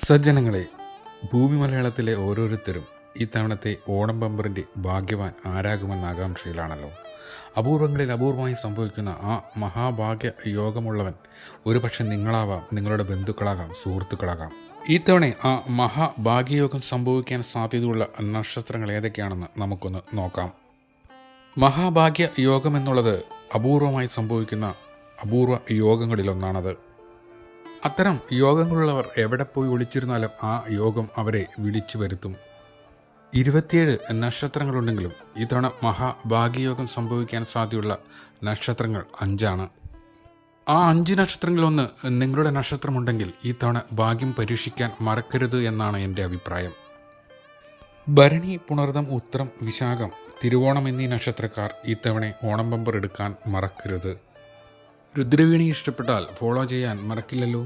സജ്ജനങ്ങളെ, ഭൂമി മലയാളത്തിലെ ഓരോരുത്തരും ഇത്തവണത്തെ ഓണം ബമ്പറിൻ്റെ ഭാഗ്യവാൻ ആരാകുമെന്ന ആകാംക്ഷയിലാണല്ലോ. അപൂർവങ്ങളിൽ അപൂർവമായി സംഭവിക്കുന്ന ആ മഹാഭാഗ്യ യോഗമുള്ളവൻ ഒരുപക്ഷെ നിങ്ങളാവാം, നിങ്ങളുടെ ബന്ധുക്കളാകാം, സുഹൃത്തുക്കളാകാം. ഇത്തവണ ആ മഹാഭാഗ്യയോഗം സംഭവിക്കാൻ സാധ്യതയുള്ള നക്ഷത്രങ്ങൾ ഏതൊക്കെയാണെന്ന് നമുക്കൊന്ന് നോക്കാം. മഹാഭാഗ്യ യോഗം എന്നുള്ളത് അപൂർവമായി സംഭവിക്കുന്ന അപൂർവ യോഗങ്ങളിലൊന്നാണത്. അത്തരം യോഗങ്ങളുള്ളവർ എവിടെ പോയി ഒളിച്ചിരുന്നാലും ആ യോഗം അവരെ വിളിച്ചു വരുത്തും. 27 നക്ഷത്രങ്ങളുണ്ടെങ്കിലും ഇത്തവണ മഹാഭാഗ്യയോഗം സംഭവിക്കാൻ സാധ്യതയുള്ള നക്ഷത്രങ്ങൾ 5ആണ്. ആ 5 നക്ഷത്രങ്ങളിലൊന്ന് നിങ്ങളുടെ നക്ഷത്രമുണ്ടെങ്കിൽ ഇത്തവണ ഭാഗ്യം പരീക്ഷിക്കാൻ മറക്കരുത് എന്നാണ് എൻ്റെ അഭിപ്രായം. ഭരണി, പുണർദം, ഉത്രം, വിശാഖം, തിരുവോണം എന്നീ നക്ഷത്രക്കാർ ഇത്തവണ ഓണം ബമ്പർ എടുക്കാൻ മറക്കരുത്. രുദ്രവീണി ഇഷ്ടപ്പെട്ടാൽ ഫോളോ ചെയ്യാൻ മറക്കില്ലല്ലോ.